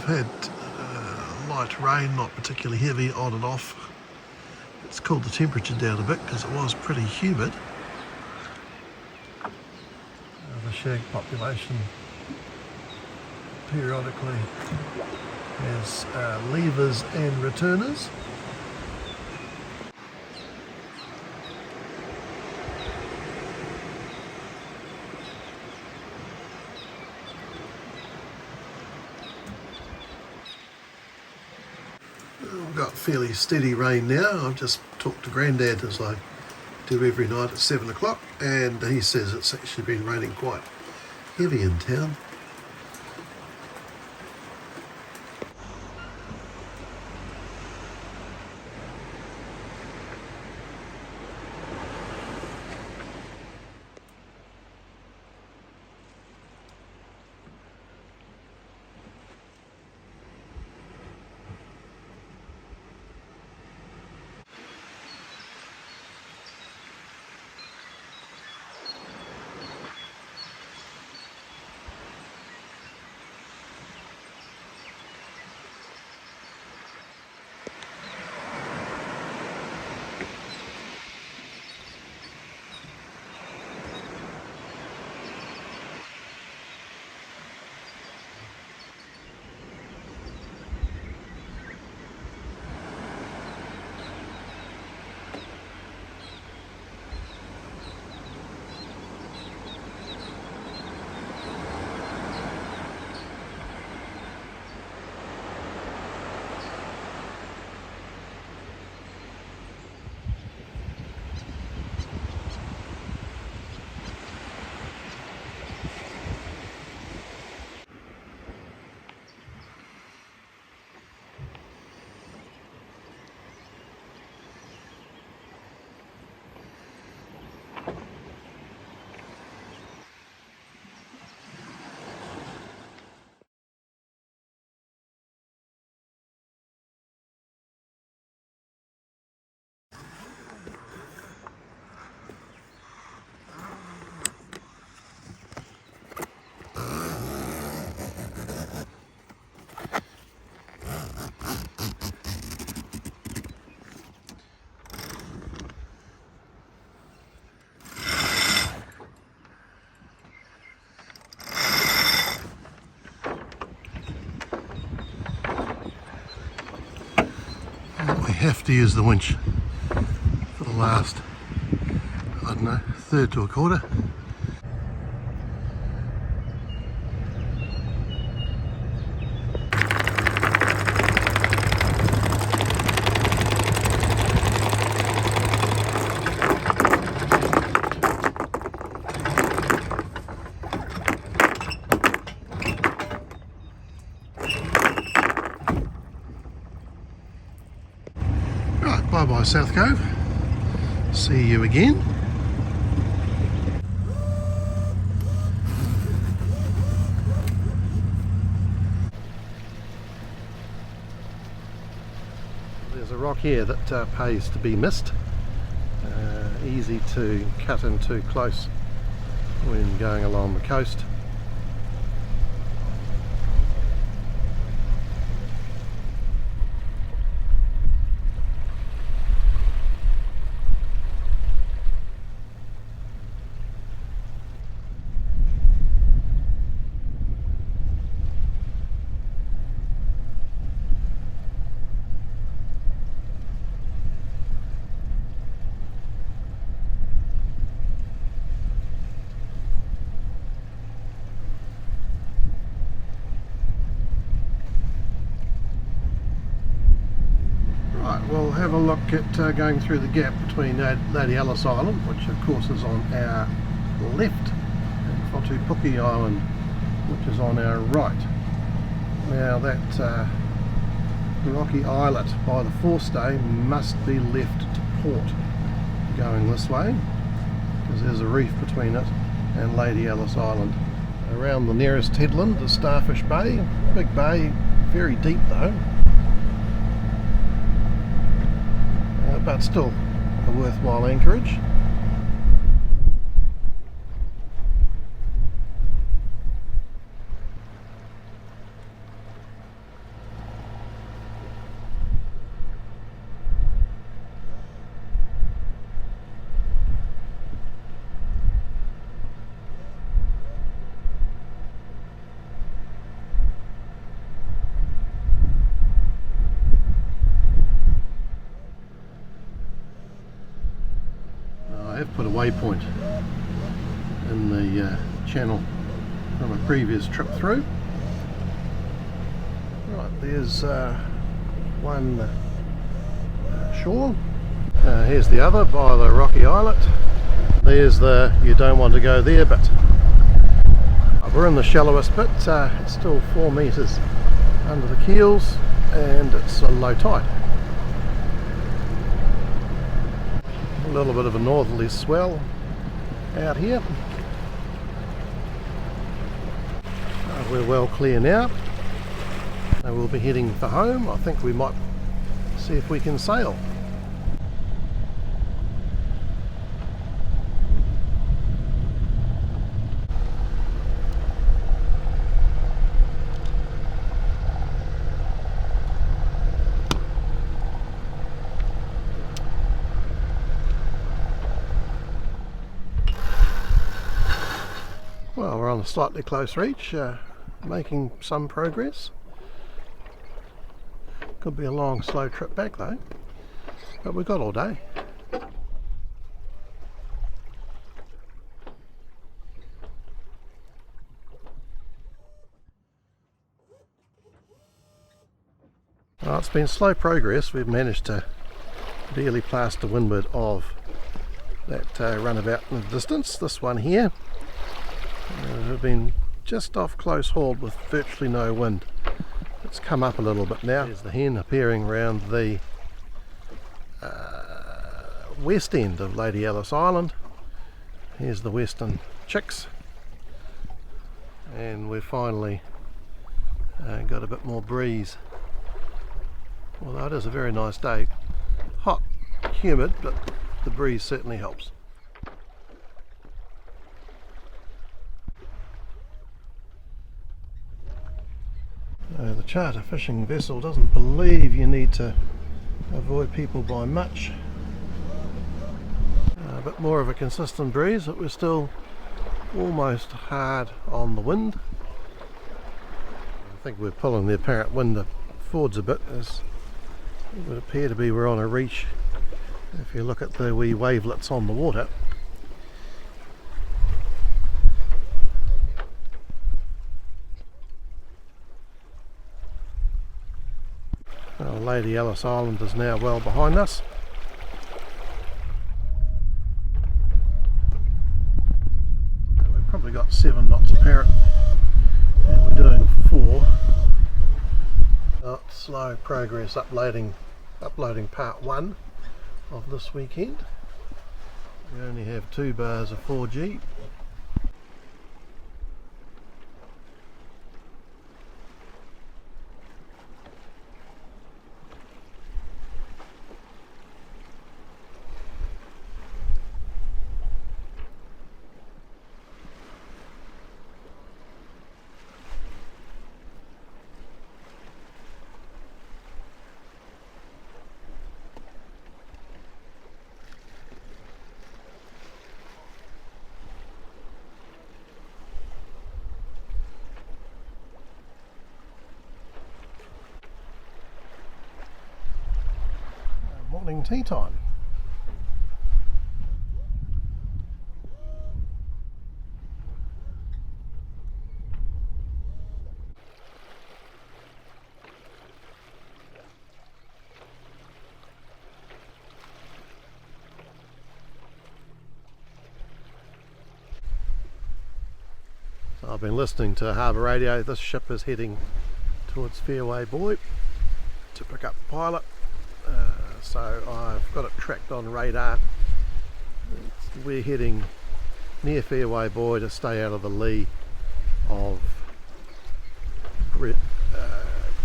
We've had light rain, not particularly heavy, on and off. It's cooled the temperature down a bit because it was pretty humid. The shag population periodically has leavers and returners. We've got fairly steady rain now. I've just talked to Grandad as I do every night at 7 o'clock, and he says it's actually been raining quite heavy in town. We have to use the winch for the last, I don't know, third to a quarter. Bye-bye South Cove, see you again. There's a rock here that pays to be missed, easy to cut into close when going along the coast. We'll have a look at going through the gap between Lady Alice Island, which of course is on our left, and Whatupuke Island, which is on our right. Now that rocky islet by the forestay must be left to port going this way, because there's a reef between it and Lady Alice Island. Around the nearest headland is Starfish Bay, big bay, very deep though. But still a worthwhile anchorage. waypoint in the channel from a previous trip through. Right, there's one shore. Here's the other by the rocky islet. There's the, you don't want to go there bit. We're in the shallowest bit. It's still 4 metres under the keels and it's a low tide. A little bit of a northerly swell out here. We're well clear now. We'll be heading for home. I think we might see if we can sail. Well, we're on a slightly close reach, making some progress. Could be a long, slow trip back though, but we've got all day. Well, it's been slow progress. We've managed to barely pass to windward of that runabout in the distance. This one here, we've been just off close hauled with virtually no wind. It's come up a little bit now. There's the hen appearing around the west end of Lady Alice Island. Here's the western chicks, and we've finally got a bit more breeze. Although it is a very nice day. Hot, humid, but the breeze certainly helps. The charter fishing vessel doesn't believe you need to avoid people by much. A bit more of a consistent breeze, but we're still almost hard on the wind. I think we're pulling the apparent wind forwards a bit, as it would appear to be we're on a reach if you look at the wee wavelets on the water. Lady Alice Island is now well behind us. We've probably got 7 knots apparent, and we're doing 4. Slow progress uploading part 1 of this weekend. We only have 2 bars of 4G. Morning tea time. So I've been listening to harbour radio. This ship is heading towards Fairway Buoy to pick up the pilot. So I've got it tracked on radar. We're heading near Fairway Buoy to stay out of the lee of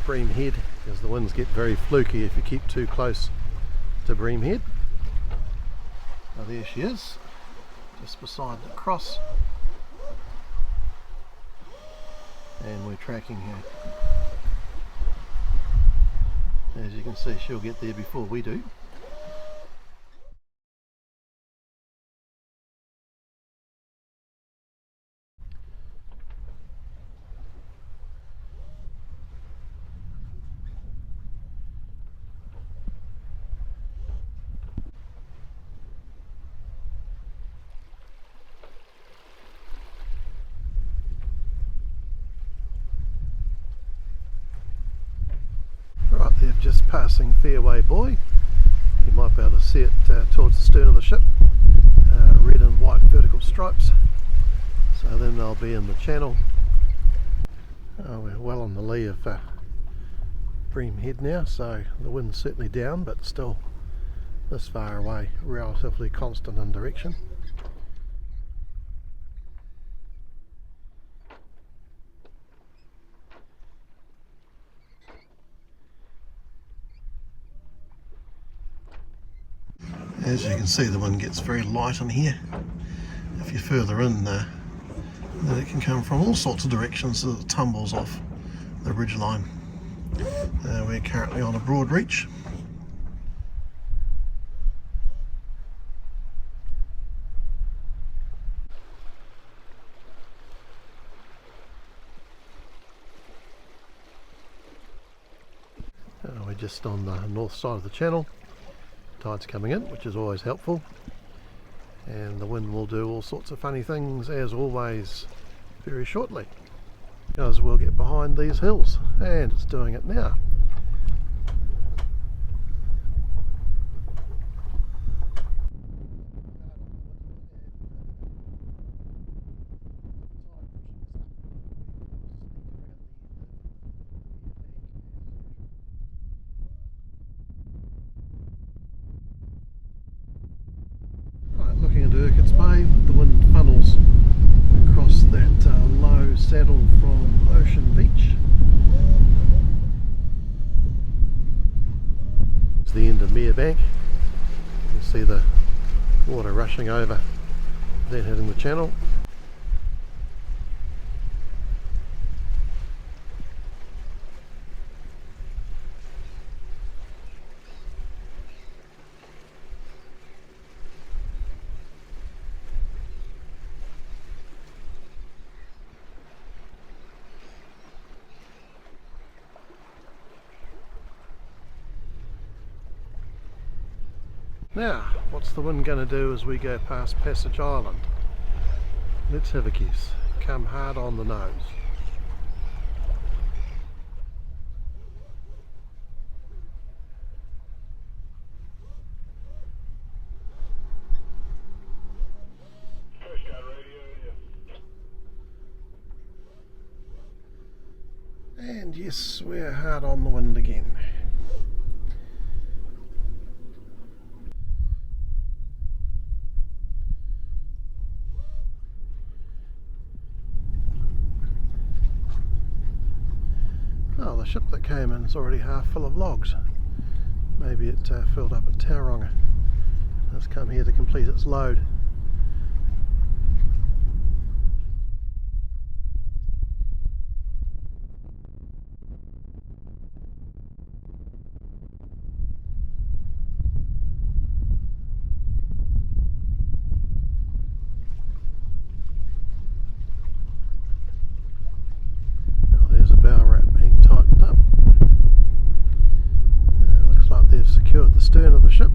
Bream Head, because the winds get very fluky if you keep too close to Bream Head. Now there she is, just beside the cross, and we're tracking her. As you can see, she'll get there before we do. just passing Fairway Buoy. You might be able to see it towards the stern of the ship, red and white vertical stripes. So then they'll be in the channel. We're well on the lee of Bream Head now, so the wind's certainly down, but still this far away, relatively constant in direction. As you can see, the wind gets very light in here. If you're further in, then it can come from all sorts of directions as it tumbles off the ridge line. We're currently on a broad reach. We're just on the north side of the channel. Tide's coming in, which is always helpful, and the wind will do all sorts of funny things as always very shortly, because we'll get behind these hills, and it's doing it now. Looking into Urquhart's Bay, the wind funnels across that low saddle from Ocean Beach. It's the end of Mere Bank. You can see the water rushing over, then hitting the channel. Now, what's the wind going to do as we go past Passage Island? Let's have a guess. Come hard on the nose. And yes, we're hard on the wind again. Oh, the ship that came in is already half full of logs. Maybe it filled up at Tauranga. It's come here to complete its load. The stern of the ship.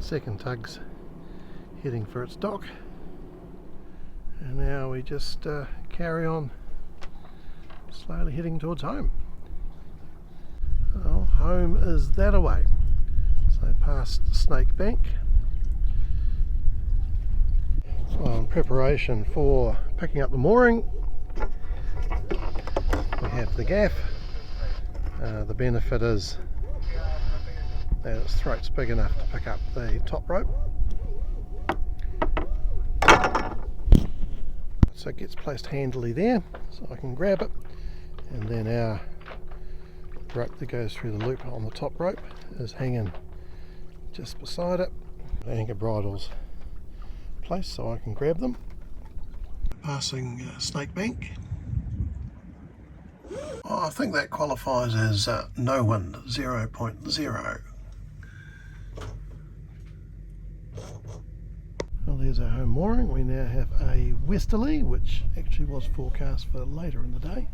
Second tug's heading for its dock, and now we just carry on slowly heading towards home. Well, home is that away, so past Snake Bank. So in preparation for picking up the mooring, we have the gaff. The benefit is that its throat's big enough to pick up the top rope, so it gets placed handily there so I can grab it, and then our rope that goes through the loop on the top rope is hanging just beside it. The anchor bridles placed so I can grab them. Passing Snake Bank. Oh, I think that qualifies as no wind, 0.0. Well, there's our home mooring. We now have a westerly, which actually was forecast for later in the day.